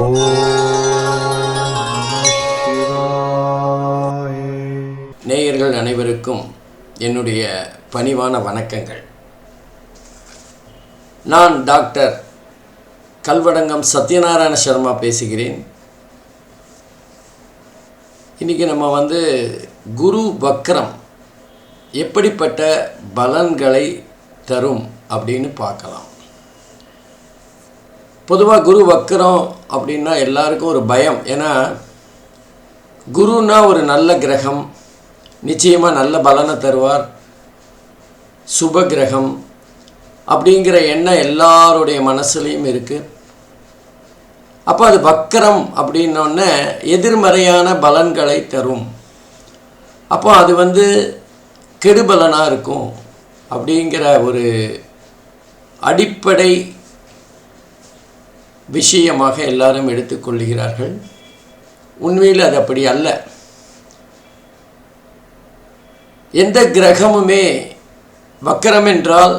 ஓம் சிவாய. நேயர்கள் அனைவருக்கும் என்னுடைய பணிவான வணக்கங்கள். நான் டாக்டர் கல்வடங்கம் சத்யநாராயண சர்மா பேசுகிறேன். இன்றைக்கி நம்ம குரு வக்ரம் எப்படிப்பட்ட பலன்களை தரும் அப்படின்னு பார்க்கலாம். பொதுவாக குரு வக்ரம் அப்படின்னா எல்லாருக்கும் ஒரு பயம். ஏன்னா குருன்னா ஒரு நல்ல கிரகம், நிச்சயமாக நல்ல பலனை தருவார், சுப கிரகம் அப்படிங்கிற எண்ணம் எல்லாருடைய மனசுலேயும் இருக்குது. அப்போ அது வக்கரம் அப்படின்னோடனே எதிர்மறையான பலன்களை தரும். அப்போ அது கெடுபலனாக இருக்கும் அப்படிங்கிற ஒரு அடிப்படை விஷயமாக எல்லாரும் எடுத்துக்கொள்கிறார்கள். உண்மையில் அது அப்படி அல்ல. எந்த கிரகமுமே வக்கரம் என்றால்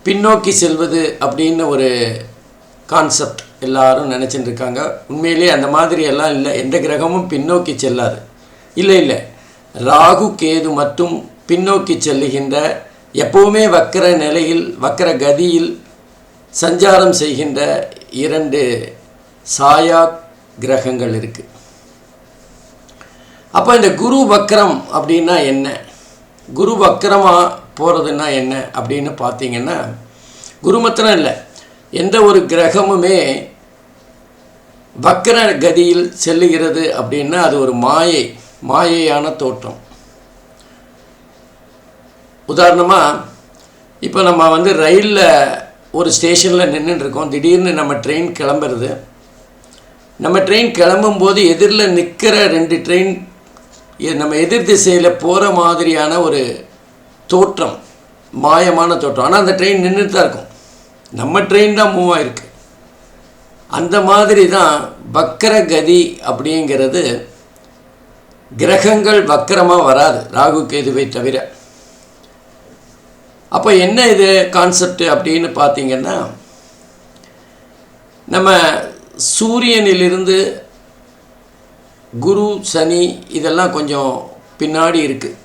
பின்னோக்கி செல்வது அப்படின்னு ஒரு கான்செப்ட் எல்லாரும் நினச்சிட்டு இருக்காங்க. உண்மையிலே அந்த மாதிரி எல்லாம் இல்லை. எந்த கிரகமும் பின்னோக்கி செல்லாது. இல்லை, ராகு கேது மட்டும் பின்னோக்கி செல்லுகின்ற, எப்போவுமே வக்கர நிலையில் வக்கர கதியில் சஞ்சாரம் செய்கின்ற இரண்டு சாயா கிரகங்கள் இருக்குது. அப்போ இந்த குரு வக்ரம் அப்படின்னா என்ன, குரு வக்ரமாக போகிறதுனா என்ன அப்படின்னு பார்த்தீங்கன்னா, குரு மாத்திரம் இல்லை, எந்த ஒரு கிரகமுமே வக்ர கதியில் செல்லுகிறது அப்படின்னா அது ஒரு மாயையான தோற்றம். உதாரணமாக இப்போ நம்ம ரயிலில் ஒரு ஸ்டேஷனில் நின்றுட்டுருக்கோம். திடீர்னு நம்ம ட்ரெயின் கிளம்புறது. நம்ம ட்ரெயின் கிளம்பும்போது எதிரில் நிற்கிற ரெண்டு ட்ரெயின் நம்ம எதிர் திசையில் போகிற மாதிரியான ஒரு தோற்றம், மாயமான தோற்றம். ஆனால் அந்த ட்ரெயின் நின்றுட்டு தான் இருக்கும். நம்ம ட்ரெயின் தான் மூவ் ஆகிருக்கு. அந்த மாதிரி தான் வக்கர கதி அப்படிங்கிறது. கிரகங்கள் வக்கரமாக வராது, ராகு கேதுவை தவிர. அப்போ என்ன இது கான்செப்ட் அப்படின்னு பார்த்தீங்கன்னா, நம்ம சூரியனிலிருந்து குரு சனி இதெல்லாம் கொஞ்சம் பின்னாடி இருக்குது.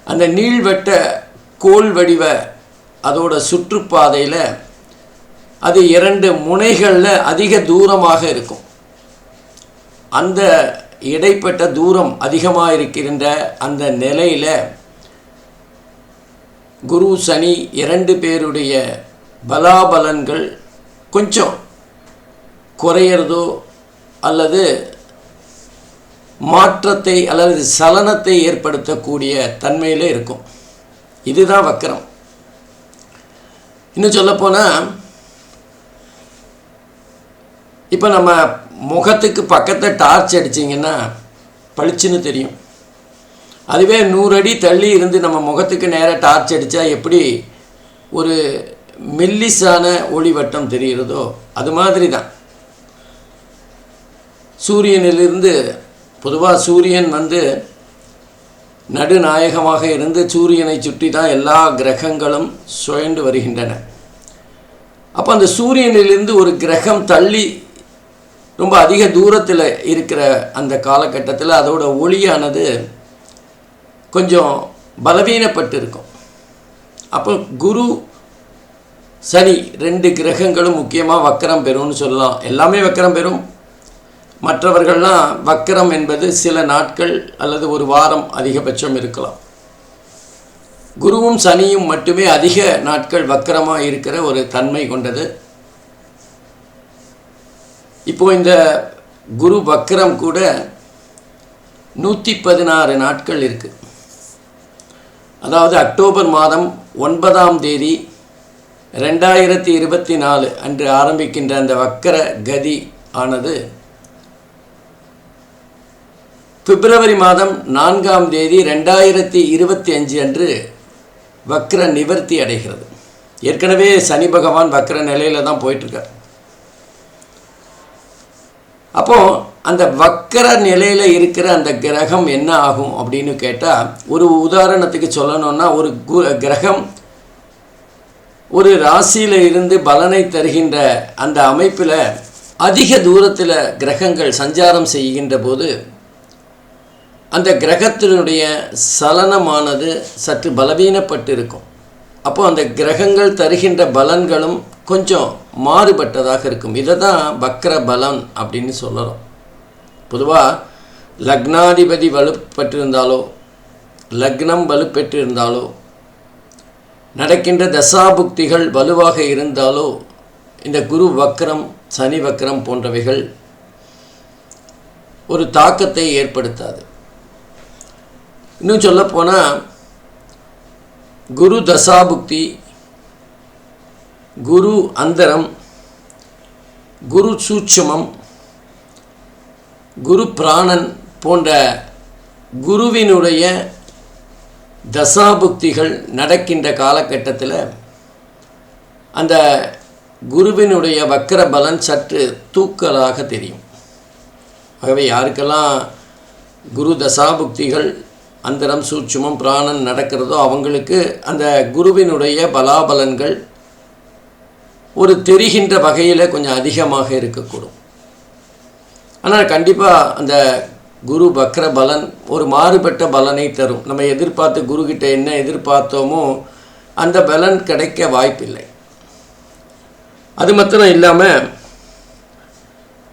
அந்த நீள்வட்ட கோள் வடிவ அதோட சுற்றுப்பாதையில் அது இரண்டு முனைகளில் அதிக தூரமாக இருக்கும். அந்த இடைப்பட்ட தூரம் அதிகமாக இருக்கின்ற அந்த நிலையில் குரு சனி இரண்டு பேருடைய பலாபலன்கள் கொஞ்சம் குறையிறதோ அல்லது மாற்றத்தை அல்லது சலனத்தை ஏற்படுத்தக்கூடிய தன்மையில் இருக்கும். இதுதான் வக்கரம். இன்னும் சொல்லப்போனால், இப்போ நம்ம முகத்துக்கு பக்கத்தில் டார்ச் அடிச்சிங்கன்னா பளிச்சுன்னு தெரியும். அதுவே 100 அடி தள்ளி இருந்து நம்ம முகத்துக்கு நேராக டார்ச் அடித்தா எப்படி ஒரு மெல்லிசான ஒளிவட்டம் தெரிகிறதோ அது மாதிரி தான் சூரியனிலிருந்து. பொதுவாக சூரியன் நடுநாயகமாக இருந்து சூரியனை சுற்றி தான் எல்லா கிரகங்களும் சுழண்டு வருகின்றன. அப்போ அந்த சூரியனிலிருந்து ஒரு கிரகம் தள்ளி ரொம்ப அதிக தூரத்தில் இருக்கிற அந்த காலகட்டத்தில் அதோட ஒளியானது கொஞ்சம் பலவீனப்பட்டு இருக்கும். அப்போ குரு சனி ரெண்டு கிரகங்களும் முக்கியமாக வக்கரம் பெறும்னு சொல்லலாம். எல்லாமே வக்கரம் பெறும். மற்றவர்கள்லாம் வக்கரம் என்பது சில நாட்கள் அல்லது ஒரு வாரம் அதிகபட்சம் இருக்கலாம். குருவும் சனியும் மட்டுமே அதிக நாட்கள் வக்கரமாக இருக்கிற ஒரு தன்மை கொண்டது. இப்போ இந்த குரு வக்கரம் கூட 116 நாட்கள் இருக்குது. அதாவது அக்டோபர் மாதம் 9ஆம் தேதி 2024 அன்று ஆரம்பிக்கின்ற அந்த வக்கர கதி ஆனது பிப்ரவரி மாதம் 4ஆம் தேதி 2025 அன்று வக்கர நிவர்த்தி அடைகிறது. ஏற்கனவே சனி பகவான் வக்கர நிலையில் தான் போயிட்டுருக்கார். அப்போது அந்த வக்கர நிலையில் இருக்கிற அந்த கிரகம் என்ன ஆகும் அப்படின்னு கேட்டால், ஒரு உதாரணத்துக்கு சொல்லணும்னா, ஒரு கிரகம் ஒரு ராசியில் இருந்து பலனை தருகின்ற அந்த அமைப்பில் அதிக தூரத்தில் கிரகங்கள் சஞ்சாரம் செய்கின்ற போது அந்த கிரகத்தினுடைய சலனமானது சற்று பலவீனப்பட்டு இருக்கும். அப்போ அந்த கிரகங்கள் தருகின்ற பலன்களும் கொஞ்சம் மாறுபட்டதாக இருக்கும். இதை தான் வக்ர பலன் அப்படின்னு சொல்லலாம். பொதுவாக லக்னாதிபதி வலுப்பெற்றிருந்தாலோ லக்னம் வலுப்பெற்றிருந்தாலோ நடக்கின்ற தசாபுக்திகள் வலுவாக இருந்தாலோ இந்த குரு வக்ரம் சனி வக்ரம் போன்றவைகள் ஒரு தாக்கத்தை ஏற்படுத்தாது. இன்னும் சொல்லப்போனால் குரு தசாபுக்தி, குரு அந்தரம், குரு சூட்சுமம், குரு பிராணன் போன்ற குருவினுடைய தசாபுக்திகள் நடக்கின்ற காலகட்டத்தில் அந்த குருவினுடைய வக்கர பலன் சற்று தூக்கலாக தெரியும். ஆகவே யாருக்கெல்லாம் குரு தசாபுக்திகள் அந்தரம் சூட்சுமம் பிராணன் நடக்கிறதோ அவங்களுக்கு அந்த குருவினுடைய பலாபலன்கள் ஒரு தெரிகின்ற வகையில் கொஞ்சம் அதிகமாக இருக்கக்கூடும். ஆனால் கண்டிப்பாக அந்த குரு வக்ர பலன் ஒரு மாறுபட்ட பலனை தரும். நம்ம எதிர்பார்த்து குருக்கிட்ட என்ன எதிர்பார்த்தோமோ அந்த பலன் கிடைக்க வாய்ப்பில்லை. அது மாத்திரம் இல்லாமல்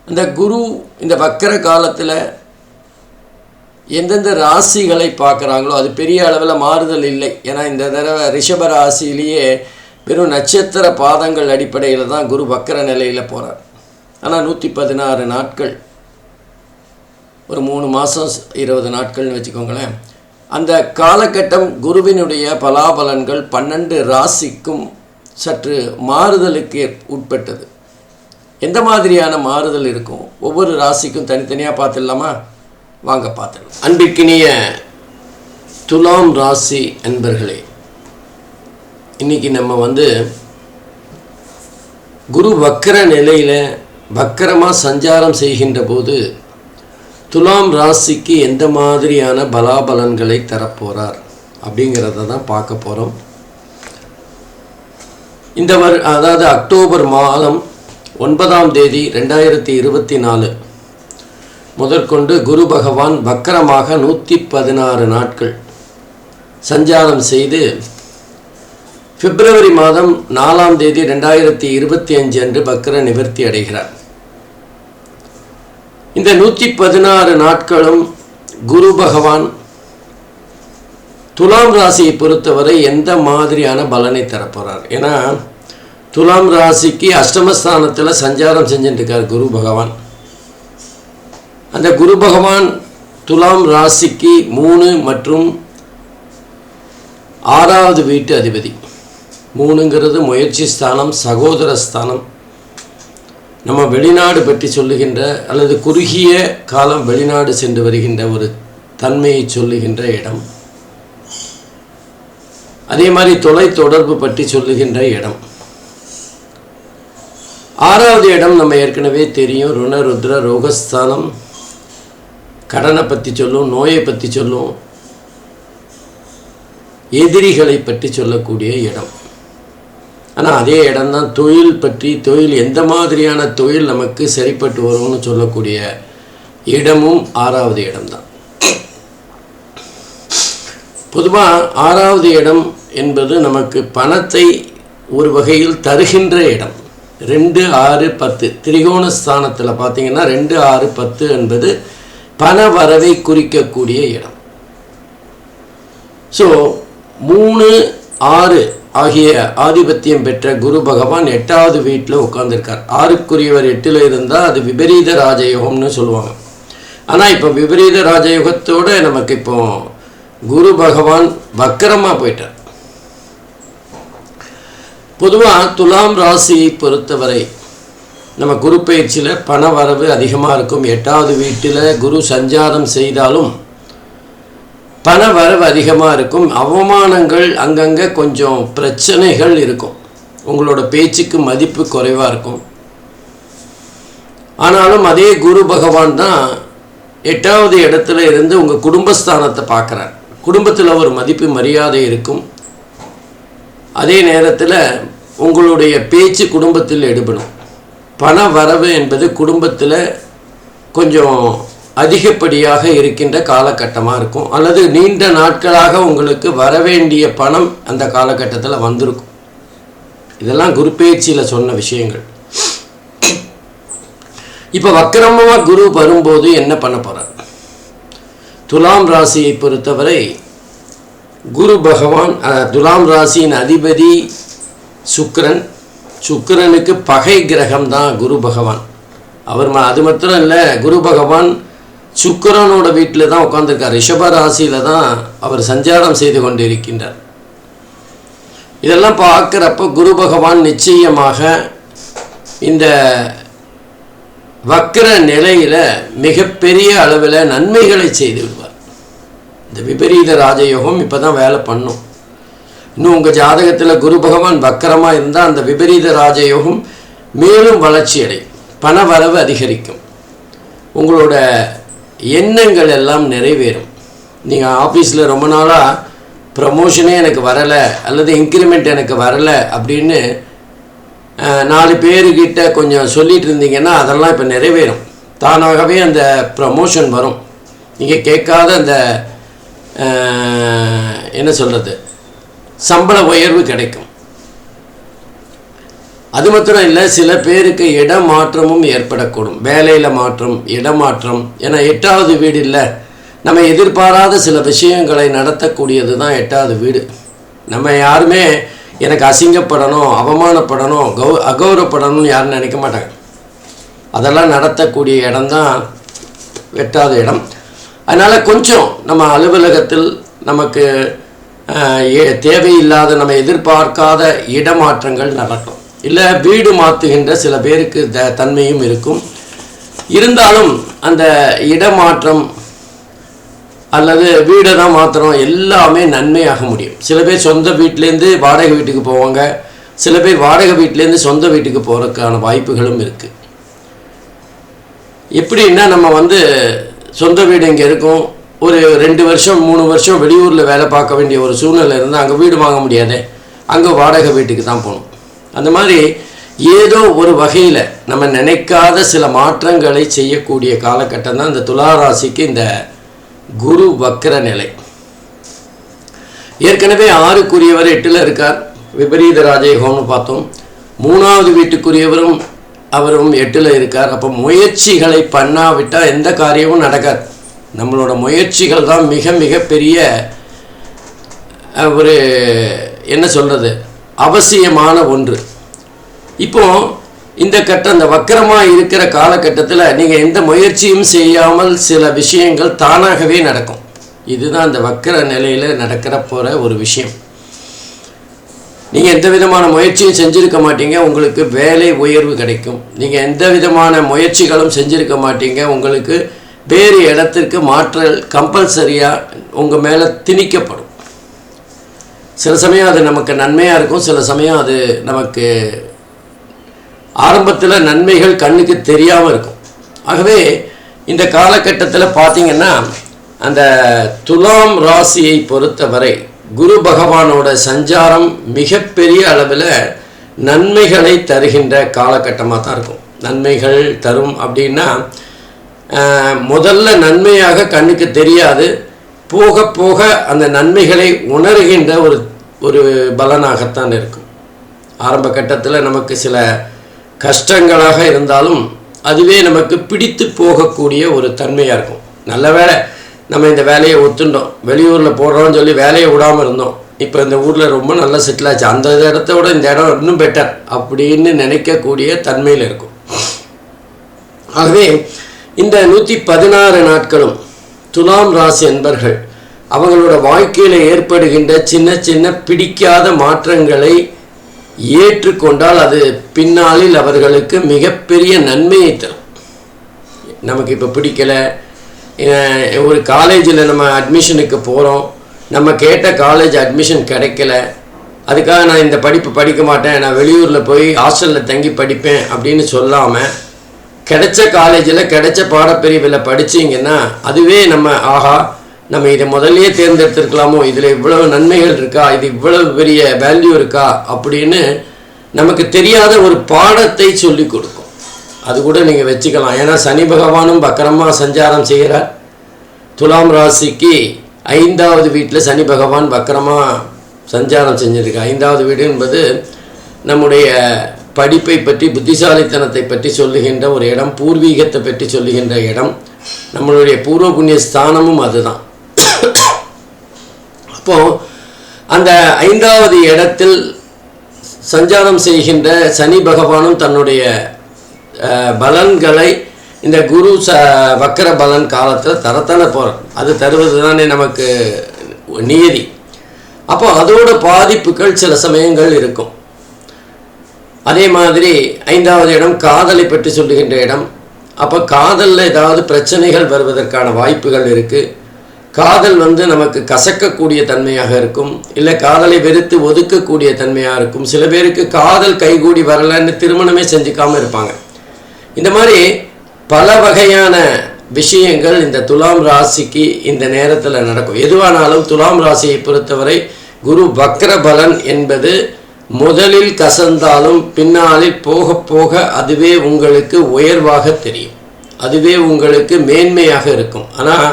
அந்த குரு இந்த வக்கர காலத்தில் எந்தெந்த ராசிகளை பார்க்குறாங்களோ அது பெரிய அளவில் மாறுதல் இல்லை. ஏன்னா இந்த தடவை ரிஷப ராசியிலேயே வெறும் நட்சத்திர பாதங்கள் அடிப்படையில் தான் குரு வக்கர நிலையில் போகிறார். ஆனால் 116 நாட்கள், ஒரு 3 மாதம் 20 நாட்கள்னு வச்சுக்கோங்களேன். அந்த காலகட்டம் குருவினுடைய பலாபலன்கள் 12 ராசிக்கும் சற்று மாறுதலுக்கு உட்பட்டது. எந்த மாதிரியான மாறுதல் இருக்கும் ஒவ்வொரு ராசிக்கும் தனித்தனியாக பார்த்துடலாமா? வாங்க பார்த்துடலாம். அன்பிற்கினிய துலாம் ராசி அன்பர்களே, இன்றைக்கி நம்ம குரு வக்கர நிலையில் வக்கரமாக சஞ்சாரம் செய்கின்ற போது துலாம் ராசிக்கு எந்த மாதிரியான பலாபலன்களை தரப்போகிறார் அப்படிங்கிறத தான் பார்க்க போகிறோம். இந்த அதாவது அக்டோபர் மாதம் 9ஆம் தேதி 2024 முதற்கொண்டு குரு பகவான் வக்கரமாக 116 நாட்கள் சஞ்சாரம் செய்து பிப்ரவரி மாதம் 4ஆம் தேதி 2025 அன்று வக்கர நிவர்த்தி அடைகிறார். இந்த 116 நாட்களும் குரு பகவான் துலாம் ராசியை பொறுத்தவரை எந்த மாதிரியான பலனை தரப்போகிறார்? ஏன்னா துலாம் ராசிக்கு அஷ்டமஸ்தானத்தில் சஞ்சாரம் செஞ்சுட்டுருக்கார் குரு பகவான். அந்த குரு பகவான் துலாம் ராசிக்கு 3 மற்றும் 6வது வீட்டு அதிபதி. 3ங்கிறது முயற்சி ஸ்தானம், சகோதர ஸ்தானம், நம்ம வெளிநாடு பற்றி சொல்லுகின்ற அல்லது குறுகிய காலம் வெளிநாடு சென்று வருகின்ற ஒரு தன்மையை சொல்லுகின்ற இடம். அதே மாதிரி தொலை தொடர்பு பற்றி சொல்லுகின்ற இடம். 6வது இடம் நம்ம ஏற்கனவே தெரியும், ருண ருத்ர ரோகஸ்தானம், கடனை பற்றி சொல்லும், நோயை பற்றி சொல்லும், எதிரிகளை பற்றி சொல்லக்கூடிய இடம். ஆனால் அதே இடம்தான் தொழில் பற்றி, தொழில் எந்த மாதிரியான தொழில் நமக்கு சரிப்பட்டு வரும்னு சொல்லக்கூடிய இடமும் 6வது இடம்தான். பொதுவாக 6வது இடம் என்பது நமக்கு பணத்தை ஒரு வகையில் தருகின்ற இடம். 2, 6, 10 திரிகோணஸ்தானத்தில் பார்த்தீங்கன்னா 2, 6, 10 என்பது பண வரவை குறிக்கக்கூடிய இடம். ஸோ 3, 6 ஆகிய ஆதிபத்தியம் பெற்ற குரு பகவான் 8வது வீட்டில் உட்கார்ந்துருக்கார். 6க்குரியவர் 8ல் இருந்தால் அது விபரீத ராஜயோகம்னு சொல்லுவாங்க. ஆனால் இப்போ விபரீத ராஜயோகத்தோடு நமக்கு இப்போ குரு பகவான் வக்கரமாக போயிட்டார். பொதுவாக துலாம் ராசியை பொறுத்தவரை நம்ம குரு பயிற்சியில் பண வரவு அதிகமாக இருக்கும். 8வது வீட்டில் குரு சஞ்சாரம் செய்தாலும் பண வரவு அதிகமாக இருக்கும். அவமானங்கள் அங்கங்கே கொஞ்சம் பிரச்சனைகள் இருக்கும். உங்களோட பேச்சுக்கு மதிப்பு குறைவாக இருக்கும். ஆனாலும் அதே குரு பகவான் தான் 8வது இடத்துல இருந்து உங்கள் குடும்பஸ்தானத்தை பார்க்குறார். குடும்பத்தில் ஒரு மதிப்பு மரியாதை இருக்கும். அதே நேரத்தில் உங்களுடைய பேச்சு குடும்பத்தில் எடுபடும். பண வரவு என்பது குடும்பத்தில் கொஞ்சம் அதிகப்படியாக இருக்கின்ற காலகட்டமாக இருக்கும், அல்லது நீண்ட நாட்களாக உங்களுக்கு வரவேண்டிய பணம் அந்த காலகட்டத்தில் வந்திருக்கும். இதெல்லாம் குரு பயிற்சியில் சொன்ன விஷயங்கள். இப்போ வக்கிரமாக குரு வரும்போது என்ன பண்ண போகிறார்? துலாம் ராசியை பொறுத்தவரை குரு பகவான், துலாம் ராசியின் அதிபதி சுக்கிரன். சுக்கிரனுக்கு பகை கிரகம் தான் குரு பகவான். அது மாத்திரம் இல்லை, குரு பகவான் சுக்கிரனோட வீட்டில் தான் உட்காந்துருக்கார். ரிஷப ராசியில் தான் அவர் சஞ்சாரம் செய்து கொண்டு இருக்கின்றார். இதெல்லாம் பார்க்குறப்ப குரு பகவான் நிச்சயமாக இந்த வக்கிர நிலையில் மிகப்பெரிய அளவில் நன்மைகளை செய்து விடுவார். இந்த விபரீத ராஜயோகம் இப்போ தான் வேலை பண்ணும். இன்னும் உங்கள் ஜாதகத்தில் குரு பகவான் வக்கரமாக இருந்தால் அந்த விபரீத ராஜயோகம் மேலும் வளர்ச்சி அடையும், பண வரவு அதிகரிக்கும், உங்களோட எண்ணங்கள் எல்லாம் நிறைவேறும். நீங்கள் ஆஃபீஸில் ரொம்ப நாளாக ப்ரமோஷனே எனக்கு வரலை அல்லது இன்க்ரிமெண்ட் எனக்கு வரலை அப்படின்னு 4 பேர்கிட்ட கொஞ்சம் சொல்லிகிட்டு இருந்தீங்கன்னா அதெல்லாம் இப்போ நிறைவேறும். தானாகவே அந்த ப்ரமோஷன் வரும். நீங்கள் கேட்காத அந்த என்ன சொல்கிறது, சம்பள உயர்வு கிடைக்கும். அது மாத்திரம் இல்லை, சில பேருக்கு இடமாற்றமும் ஏற்படக்கூடும். வேலையில் மாற்றம், இடமாற்றம். ஏன்னா 8வது வீடு இல்லை, நம்ம எதிர்பாராத சில விஷயங்களை நடத்தக்கூடியது தான் 8வது வீடு. நம்ம யாருமே எனக்கு அசிங்கப்படணும், அவமானப்படணும், அகௌரவப்படணும்னு யாரும் நினைக்க மாட்டாங்க. அதெல்லாம் நடத்தக்கூடிய இடம்தான் 8வது இடம். அதனால் கொஞ்சம் நம்ம அலுவலகத்தில் நமக்கு தேவையில்லாத, நம்ம எதிர்பார்க்காத இடமாற்றங்கள் நடக்கும். இல்லை வீடு மாற்றுகின்ற சில பேருக்கு தன்மையும் இருக்கும். இருந்தாலும் அந்த இடமாற்றம் அல்லது வீடை தான் மாத்திரம் எல்லாமே நன்மையாக முடியும். சில பேர் சொந்த வீட்டிலேருந்து வாடகை வீட்டுக்கு போவாங்க, சில பேர் வாடகை வீட்டிலேருந்து சொந்த வீட்டுக்கு போகிறதுக்கான வாய்ப்புகளும் இருக்குது. எப்படின்னா நம்ம சொந்த வீடு இங்கே இருக்கும், ஒரு 2 வருஷம் 3 வருஷம் வெளியூரில் வேலை பார்க்க வேண்டிய ஒரு சூழ்நிலை இருந்தால் அங்கே வீடு வாங்க முடியாது, அங்கே வாடகை வீட்டுக்கு தான் போகணும். அந்த மாதிரி ஏதோ ஒரு வகையில் நம்ம நினைக்காத சில மாற்றங்களை செய்யக்கூடிய காலகட்டம் தான் இந்த துலா ராசிக்கு இந்த குரு வக்கர நிலை. ஏற்கனவே 6க்குரியவர் 8ல் இருக்கார், விபரீத ராஜயோகம்னு பார்த்தோம். 3வது வீட்டுக்குரியவரும் அவரும் 8ல் இருக்கார். அப்போ முயற்சிகளை பண்ணாவிட்டால் எந்த காரியமும் நடக்காது. நம்மளோட முயற்சிகள் தான் மிக மிக பெரிய ஒரு என்ன சொல்கிறது, அவசியமான ஒன்று. இப்போ இந்த கட்டம், இந்த வக்கரமாக இருக்கிற காலகட்டத்தில் நீங்கள் எந்த முயற்சியும் செய்யாமல் சில விஷயங்கள் தானாகவே நடக்கும். இதுதான் இந்த வக்கர நிலையில் நடக்கிற போகிற ஒரு விஷயம். நீங்கள் எந்த விதமான முயற்சியும் செஞ்சுருக்க மாட்டீங்க, உங்களுக்கு வேலை உயர்வு கிடைக்கும். நீங்கள் எந்த விதமான முயற்சிகளும் செஞ்சுருக்க மாட்டீங்க, உங்களுக்கு வேறு இடத்திற்கு மாற்றல் கம்பல்சரியாக உங்கள் மேலே திணிக்கப்படும். சில சமயம் அது நமக்கு நன்மையாக இருக்கும், சில சமயம் அது நமக்கு ஆரம்பத்தில் நன்மைகள் கண்ணுக்கு தெரியாமல் இருக்கும். ஆகவே இந்த காலகட்டத்தில் பார்த்திங்கன்னா அந்த துலாம் ராசியை பொறுத்தவரை குரு பகவானோட சஞ்சாரம் மிகப்பெரிய அளவில் நன்மைகளை தருகின்ற காலகட்டமாக தான் இருக்கும். நன்மைகள் தரும் அப்படின்னா முதல்ல நன்மையாக கண்ணுக்கு தெரியாது, போக போக அந்த நன்மைகளை உணர்கின்ற ஒரு பலனாகத்தான் இருக்கும். ஆரம்ப கட்டத்தில் நமக்கு சில கஷ்டங்களாக இருந்தாலும் அதுவே நமக்கு பிடித்து போகக்கூடிய ஒரு தன்மையாக இருக்கும். நல்ல வேளை நம்ம இந்த வேலையை ஒத்துண்டோம், வெளியூரில் போடுறோம்னு சொல்லி வேலையை விடாமல் இருந்தோம், இப்போ இந்த ஊரில் ரொம்ப நல்லா செட்டில் ஆச்சு, அந்த இடத்த விட இந்த இடம் இன்னும் பெட்டர் அப்படின்னு நினைக்கக்கூடிய தன்மையில் இருக்கும். ஆகவே இந்த 116 நாட்களும் துலாம் ராசி என்பர்கள் அவங்களோட வாழ்க்கையில் ஏற்படுகின்ற சின்ன சின்ன பிடிக்காத மாற்றங்களை ஏற்றுக்கொண்டால் அது பின்னாளில் அவர்களுக்கு மிகப்பெரிய நன்மையை தரும். நமக்கு இப்போ பிடிக்கலை, ஒரு காலேஜில் நம்ம அட்மிஷனுக்கு போகிறோம், நம்ம கேட்ட காலேஜ் அட்மிஷன் கிடைக்கல, அதுக்காக நான் இந்த படிப்பு படிக்க மாட்டேன், நான் வெளியூரில் போய் ஹாஸ்டலில் தங்கி படிப்பேன் அப்படின்னு சொல்லாமல் கிடைச்ச காலேஜில் கிடைச்ச பாடப்பிரிவில் படிச்சிங்கன்னா அதுவே ஆஹா நம்ம இதை முதல்லையே தேர்ந்தெடுத்துருக்கலாமோ, இதில் இவ்வளவு நன்மைகள் இருக்கா, இது இவ்வளவு பெரிய வேல்யூ இருக்கா அப்படின்னு நமக்கு தெரியாத ஒரு பாடத்தை சொல்லி கொடுக்கும். அது கூட நீங்கள் வச்சுக்கலாம். ஏன்னா சனி பகவானும் வக்கரமாக சஞ்சாரம் செய்கிறார். துலாம் ராசிக்கு 5வது வீட்டில் சனி பகவான் வக்கரமாக சஞ்சாரம் செஞ்சிருக்கு. 5வது வீடு என்பது நம்முடைய படிப்பை பற்றி, புத்திசாலித்தனத்தை பற்றி சொல்லுகின்ற ஒரு இடம், பூர்வீகத்தை பற்றி சொல்லுகின்ற இடம், நம்மளுடைய பூர்வ புண்ணிய ஸ்தானமும் அதுதான். அப்போது அந்த 5வது இடத்தில் சஞ்சாரம் செய்கின்ற சனி பகவானும் தன்னுடைய பலன்களை இந்த குரு வக்கர பலன் காலத்தில் தரத்தான போகிறார். அது தருவது தானே நமக்கு நியதி. அப்போ அதோட பாதிப்புகள் சில சமயங்கள் இருக்கும். அதே மாதிரி 5வது இடம் காதலை பற்றி சொல்லுகின்ற இடம். அப்போ காதலில் ஏதாவது பிரச்சனைகள் வருவதற்கான வாய்ப்புகள் இருக்குது. காதல் நமக்கு கசக்கக்கூடிய தன்மையாக இருக்கும், இல்லை காதலை வெறுத்து ஒதுக்கக்கூடிய தன்மையாக இருக்கும். சில பேருக்கு காதல் கைகூடி வரலன்னு திருமணமே செஞ்சுக்காமல் இருப்பாங்க. இந்த மாதிரி பல வகையான விஷயங்கள் இந்த துலாம் ராசிக்கு இந்த நேரத்தில் நடக்கும். எதுவானாலும் துலாம் ராசியை பொறுத்தவரை குரு வக்ர பலன் என்பது முதலில் கசந்தாலும் பின்னாளில் போக போக அதுவே உங்களுக்கு உயர்வாக தெரியும், அதுவே உங்களுக்கு மேன்மையாக இருக்கும். ஆனால்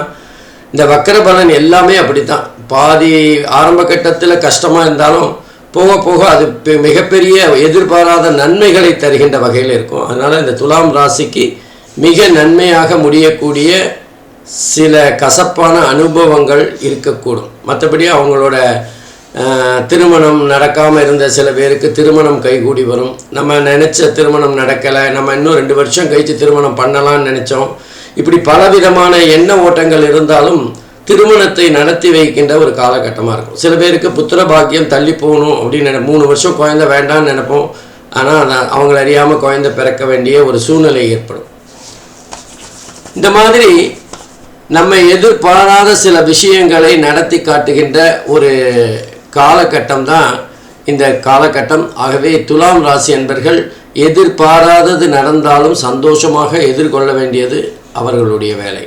இந்த வக்கர பலன் எல்லாமே அப்படித்தான். பாதி ஆரம்ப கட்டத்தில் கஷ்டமாக இருந்தாலும் போக போக அது மிகப்பெரிய எதிர்பாராத நன்மைகளை தருகின்ற வகையில் இருக்கும். அதனால் இந்த துலாம் ராசிக்கு மிக நன்மையாக முடியக்கூடிய சில கசப்பான அனுபவங்கள் இருக்கக்கூடும். மற்றபடி அவங்களோட திருமணம் நடக்காமல் இருந்த சில பேருக்கு திருமணம் கைகூடி வரும். நம்ம நினச்ச திருமணம் நடக்கலை, நம்ம இன்னும் 2 வருஷம் கழித்து திருமணம் பண்ணலான்னு நினச்சோம். இப்படி பலவிதமான எண்ண ஓட்டங்கள் இருந்தாலும் திருமணத்தை நடத்தி வைக்கின்ற ஒரு காலகட்டமாக இருக்கும். சில பேருக்கு புத்திர பாக்கியம் தள்ளி போகணும் அப்படின்னு 3 வருஷம் குழந்தை வேண்டான்னு நினைப்போம். ஆனால் அவங்கள அறியாமல் குழந்தை பிறக்க வேண்டிய ஒரு சூழ்நிலை ஏற்படும். இந்த மாதிரி நம்ம எதிர்பாராத சில விஷயங்களை நடத்தி காட்டுகின்ற ஒரு காலகட்டம் தான் இந்த காலகட்டம். ஆகவே துலாம் ராசி என்பர்கள் எதிர்பாராதது நடந்தாலும் சந்தோஷமாக எதிர்கொள்ள வேண்டியது அவர்களுடைய வேலை.